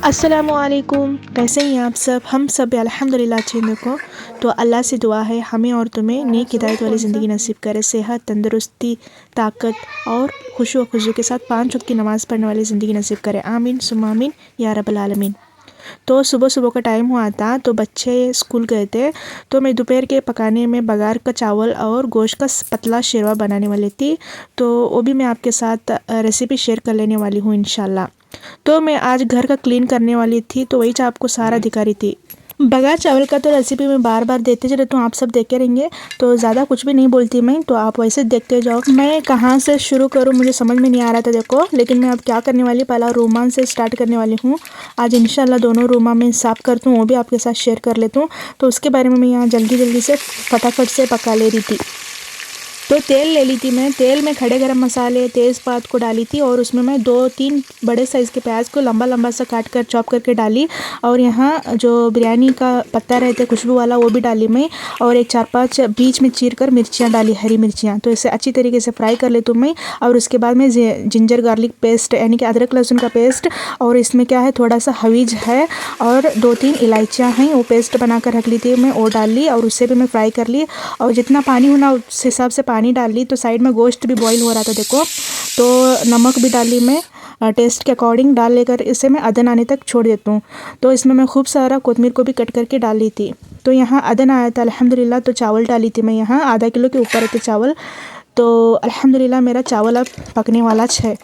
अस्सलामुअलैकुम। कैसे हैं आप सब? हम सब अल्हम्दुलिल्लाह अच्छे हैं। देखो, तो अल्लाह से दुआ है हमें और तुम्हें नेक हिदायत वाली ज़िंदगी नसीब करे, सेहत, तंदुरुस्ती, ताकत और खुशू खुशू के साथ 5 वक्त की नमाज़ पढ़ने वाली ज़िंदगी नसीब करे। आमीन सुम्मा आमीन या रब्बल आलमीन। तो सुबह सुबह का टाइम हुआ था, तो बच्चे स्कूल गए थे, तो मैं दोपहर के पकाने में बघार का चावल और गोश्त का पतला शेरवा बनाने वाली थी। तो वो भी मैं आपके साथ रेसिपी शेयर कर लेने वाली हूँ इंशाल्लाह। तो मैं आज घर का क्लीन करने वाली थी, तो वही आपको सारा दिखा रही थी। बघार चावल का तो रेसिपी मैं बार बार देते चले, तो आप सब देखते रहेंगे, तो ज़्यादा कुछ भी नहीं बोलती मैं, तो आप वैसे देखते जाओ। मैं कहाँ से शुरू करूँ मुझे समझ में नहीं आ रहा था देखो, लेकिन मैं अब क्या करने वाली, पहला रूमान से स्टार्ट करने वाली हूँ। आज इंशाल्लाह दोनों रूमा मैं साफ़ करती हूँ, वो भी आपके साथ शेयर कर लेती हूँ। तो उसके बारे में मैं यहाँ जल्दी जल्दी से फटाफट से पका ले रही थी। तो तेल ले ली थी मैं, तेल में खड़े गरम मसाले, तेज़पात को डाली थी, और उसमें मैं 2-3 बड़े साइज़ के प्याज को लंबा लंबा सा काट कर चॉप करके डाली। और यहाँ जो बिरयानी का पत्ता रहता है खुशबू वाला, वो भी डाली मैं। और एक 4-5 बीच में चीर कर मिर्चियाँ डाली, हरी मिर्चियाँ। तो इसे अच्छी तरीके से फ्राई कर लेती हूँ मैं। और उसके बाद में जिंजर गार्लिक पेस्ट, यानी कि अदरक लहसुन का पेस्ट, और इसमें क्या है, थोड़ा सा हवीज है और 2-3 इलायचियाँ हैं, वो पेस्ट बना कर रख ली थी मैं, वो डाल ली। और उससे भी मैं फ्राई कर ली, और जितना पानी होना उस हिसाब से पानी डाल ली। तो साइड में गोश्त भी बॉईल हो रहा था देखो, तो नमक भी डाल ली मैं टेस्ट के अकॉर्डिंग डाल लेकर इसे मैं अदन आने तक छोड़ देती हूँ। तो इसमें मैं खूब सारा कोतमीर को भी कट करके डाल ली थी। तो यहाँ अदन आया था अल्हम्दुलिल्लाह। तो चावल डाली थी मैं, यहाँ आधा किलो के ऊपर थे चावल। तो अल्हम्दुलिल्लाह मेरा चावल अब पकने वाला है।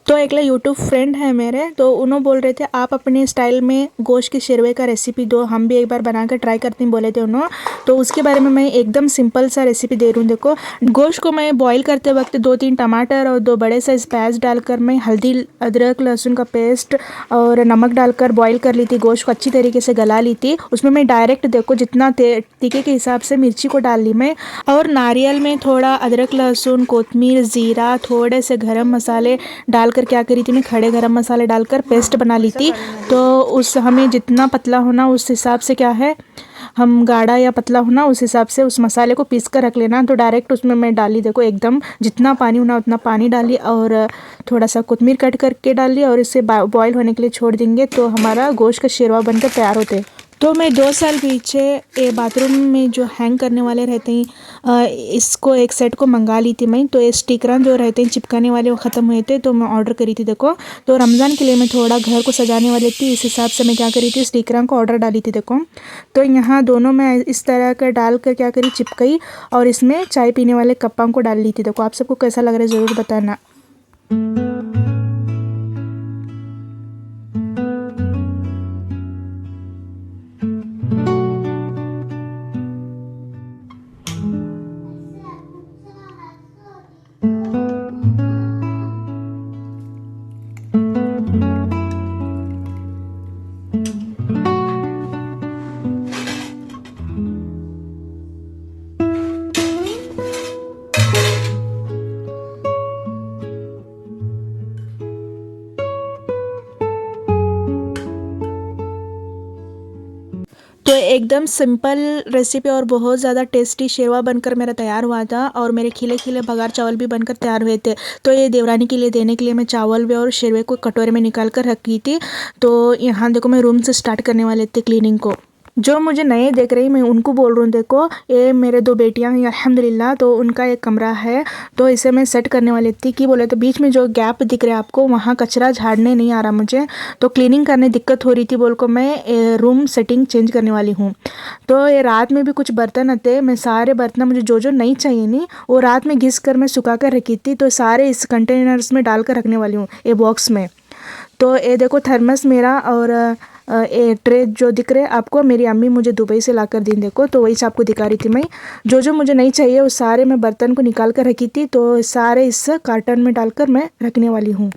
तो एक यूट्यूब फ्रेंड है मेरे, तो उन्होंने बोल रहे थे आप अपने स्टाइल में गोश्त के शेरवे का रेसिपी दो, हम भी एक बार बनाकर ट्राई करते हैं बोले थे उन्होंने। तो उसके बारे में मैं एकदम सिंपल सा रेसिपी दे रही हूँ। देखो, गोश्त को मैं बॉईल करते वक्त 2-3 टमाटर और 2 बड़े साइज प्याज डालकर मैं हल्दी, अदरक लहसुन का पेस्ट और नमक डालकर बॉईल कर ली थी। गोश्त को अच्छी तरीके से गला ली थी। उसमें मैं डायरेक्ट देखो जितना तीखे के हिसाब से मिर्ची को डाल ली मैं, और नारियल में थोड़ा अदरक लहसुन, कोतमीर, ज़ीरा, थोड़े से गरम मसाले डाल क्या करी थी मैं, खड़े गरम मसाले डालकर पेस्ट बना ली थी। तो उस हमें जितना पतला होना उस हिसाब से, क्या है, हम गाढ़ा या पतला होना उस हिसाब से उस मसाले को पीस कर रख लेना। तो डायरेक्ट उसमें मैं डाली, देखो एकदम जितना पानी होना उतना पानी डाली, और थोड़ा सा कोतमीर कट करके डाली, और इसे बॉईल होने के लिए छोड़ देंगे। तो हमारा गोश्त का शेरवा बनकर तैयार होते हैं। तो मैं 2 साल पीछे ये बाथरूम में जो हैंग करने वाले रहते हैं, इसको एक सेट को मंगा ली थी मैं। तो ये स्टिकरां जो रहते हैं चिपकाने वाले, वो ख़त्म हुए थे, तो मैं ऑर्डर करी थी देखो। तो रमज़ान के लिए मैं थोड़ा घर को सजाने वाली थी, इस हिसाब से मैं क्या करी थी, स्टिकरां को ऑर्डर डाली थी देखो। तो यहाँ दोनों में इस तरह का डाल कर क्या करी, चिपकई, और इसमें चाय पीने वाले कप्पां को डाल ली थी देखो। आप सबको कैसा लग रहा है ज़रूर बताना। तो एकदम सिंपल रेसिपी और बहुत ज़्यादा टेस्टी शेरवा बनकर मेरा तैयार हुआ था, और मेरे खिले खिले बघार चावल भी बनकर तैयार हुए थे। तो ये देवरानी के लिए देने के लिए मैं चावल भी और शेरवे को कटोरे में निकाल कर रखी थी। तो यहाँ देखो, मैं रूम से स्टार्ट करने वाले थे क्लीनिंग को। जो मुझे नए देख रही, मैं उनको बोल रही हूँ, देखो ये मेरे 2 बेटियां हैं अल्हम्दुलिल्लाह। तो उनका एक कमरा है, तो इसे मैं सेट करने वाली थी कि बोले, तो बीच में जो गैप दिख रहा है आपको, वहाँ कचरा झाड़ने नहीं आ रहा मुझे, तो क्लीनिंग करने दिक्कत हो रही थी बोल को मैं रूम सेटिंग चेंज करने वाली हूँ। तो ये रात में भी कुछ बर्तन आते, मैं सारे बर्तन मुझे जो जो नहीं चाहिए नहीं, वो रात में घिस कर मैं सुखा कर रखी थी। तो सारे इस कंटेनर्स में डाल कर रखने वाली हूँ, ये बॉक्स में। तो ये देखो थर्मस मेरा, और ये ट्रे जो दिख रहे हैं आपको, मेरी अम्मी मुझे दुबई से ला कर दी देखो। तो वही से आपको दिखा रही थी मैं, जो जो मुझे नहीं चाहिए वो सारे मैं बर्तन को निकाल कर रखी थी। तो सारे इस कार्टन में डालकर मैं रखने वाली हूँ।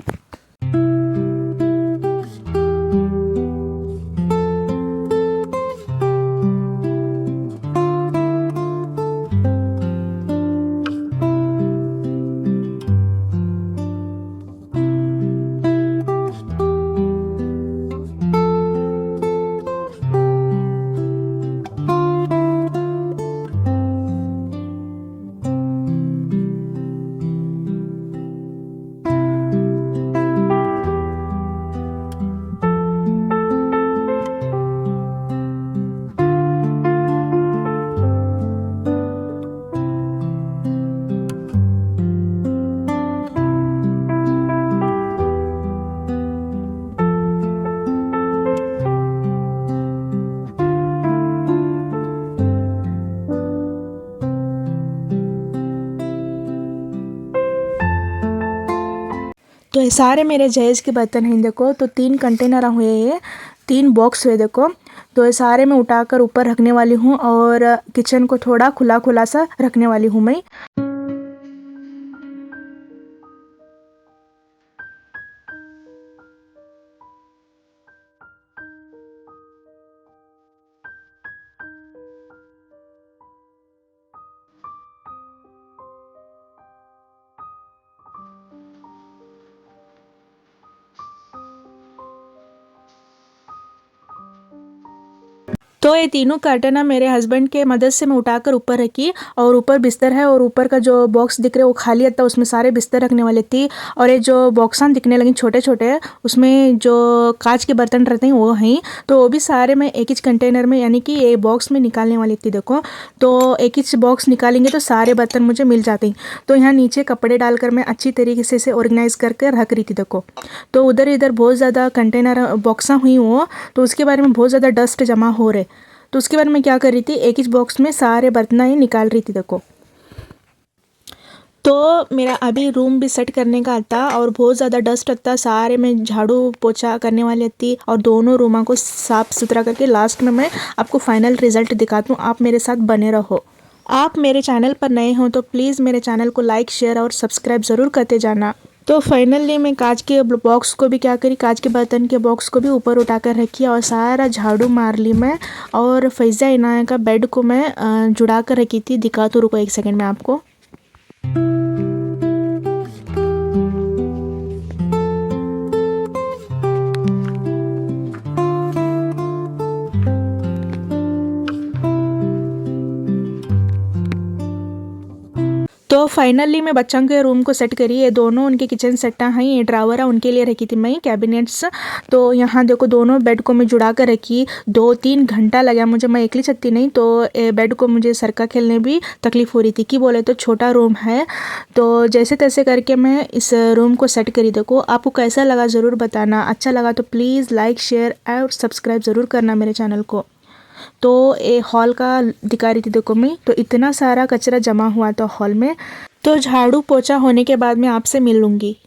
तो ये सारे मेरे जहेज के बर्तन हैं देखो। तो 3 कंटेनर हुए ये, 3 बॉक्स हुए देखो। तो ये सारे मैं उठाकर ऊपर रखने वाली हूँ और किचन को थोड़ा खुला खुला सा रखने वाली हूँ मैं। तो ये तीनों कर्टन ना मेरे हस्बैंड के मदद से मैं उठाकर ऊपर रखी और ऊपर बिस्तर है और ऊपर का जो बॉक्स दिख रहे वो खाली था, उसमें सारे बिस्तर रखने वाले थी। और ये जो बॉक्सान दिखने लगे छोटे छोटे उसमें जो कांच के बर्तन रहते हैं वो हैं। तो वो भी सारे मैं एक ही कंटेनर में यानी कि ये बॉक्स में निकालने वाली थी देखो। तो एक ही बॉक्स निकालेंगे तो सारे बर्तन मुझे मिल जाते हैं। तो यहाँ नीचे कपड़े डालकर मैं अच्छी तरीके से इसे ऑर्गेनाइज करके रख रही थी देखो। तो उधर इधर बहुत ज़्यादा कंटेनर बॉक्सा हुई वो, तो उसके बारे में बहुत ज़्यादा डस्ट जमा हो रहे। तो उसके बाद मैं क्या कर रही थी, एक ही बॉक्स में सारे बर्तन ही निकाल रही थी देखो। तो मेरा अभी रूम भी सेट करने का था और बहुत ज़्यादा डस्ट था, सारे में झाड़ू पोछा करने वाली थी और दोनों रूमों को साफ़ सुथरा करके लास्ट में मैं आपको फाइनल रिजल्ट दिखाती हूँ। आप मेरे साथ बने रहो। आप मेरे चैनल पर नए हो तो प्लीज़ मेरे चैनल को लाइक शेयर और सब्सक्राइब ज़रूर करते जाना। तो फाइनली मैं कांच के बॉक्स को भी क्या करी, कांच के बर्तन के बॉक्स को भी ऊपर उठाकर रखी और सारा झाड़ू मार ली मैं। और फैज़ा इनाया का बेड को मैं जुड़ा कर रखी थी, दिखा तो रुको एक सेकंड में आपको। तो फाइनली मैं बच्चों के रूम को सेट करी। ये दोनों उनके किचन सेट हैं, ये ड्रावर है उनके लिए रखी थी मैं कैबिनेट्स। तो यहाँ देखो दोनों बेड को मैं जुड़ा कर रखी। 2-3 घंटा लगा मुझे, मैं अकेली सकती नहीं। तो बेड को मुझे सरका खेलने भी तकलीफ़ हो रही थी कि बोले तो छोटा रूम है। तो जैसे तैसे करके मैं इस रूम को सेट करी। देखो आपको कैसा लगा ज़रूर बताना, अच्छा लगा तो प्लीज़ लाइक शेयर और सब्सक्राइब ज़रूर करना मेरे चैनल को। तो ये हॉल का दिखा रही थी देखो मैं। तो इतना सारा कचरा जमा हुआ था हॉल में। तो झाड़ू पोछा होने के बाद मैं आपसे मिल लूँगी।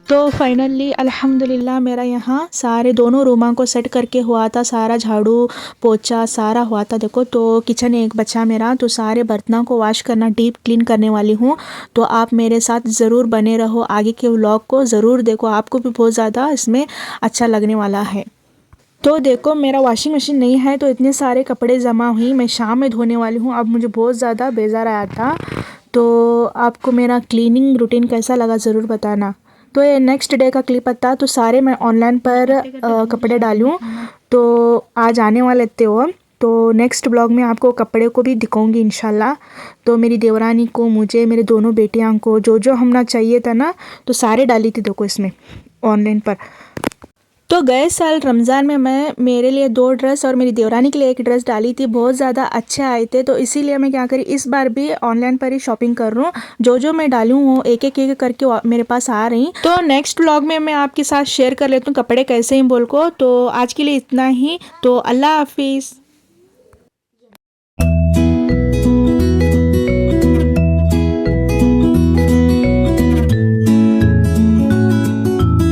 तो फाइनली अल्हम्दुलिल्लाह मेरा यहाँ सारे दोनों रूमों को सेट करके हुआ था, सारा झाड़ू पोछा सारा हुआ था देखो। तो किचन एक बचा मेरा, तो सारे बर्तनों को वॉश करना डीप क्लीन करने वाली हूँ। तो आप मेरे साथ ज़रूर बने रहो, आगे के व्लॉग को ज़रूर देखो, आपको भी बहुत ज़्यादा इसमें अच्छा लगने वाला है। तो देखो मेरा वॉशिंग मशीन नहीं है तो इतने सारे कपड़े जमा हुई, मैं शाम में धोने वाली हूँ। अब मुझे बहुत ज़्यादा बेजार आया था। तो आपको मेरा क्लीनिंग रूटीन कैसा लगा ज़रूर बताना। तो ये नेक्स्ट डे का क्लिप था। तो सारे मैं ऑनलाइन पर कपड़े डालूँ तो आज आने वाले थे वो। तो नेक्स्ट ब्लॉग में आपको कपड़े को भी दिखाऊंगी इंशाल्लाह। तो मेरी देवरानी को, मुझे, मेरे दोनों बेटियां को जो जो हमना चाहिए था ना, तो सारे डाली थी देखो इसमें ऑनलाइन पर। तो गए साल रमज़ान में मैं मेरे लिए 2 ड्रेस और मेरी देवरानी के लिए 1 ड्रेस डाली थी, बहुत ज़्यादा अच्छे आए थे। तो इसीलिए मैं क्या करी, इस बार भी ऑनलाइन पर ही शॉपिंग कर रहा हूँ। जो जो मैं डालूँ वो एक एक करके मेरे पास आ रही। तो नेक्स्ट व्लॉग में मैं आपके साथ शेयर कर लेती हूँ कपड़े कैसे हैं बोल को। तो आज के लिए इतना ही। तो अल्लाह हाफिज़।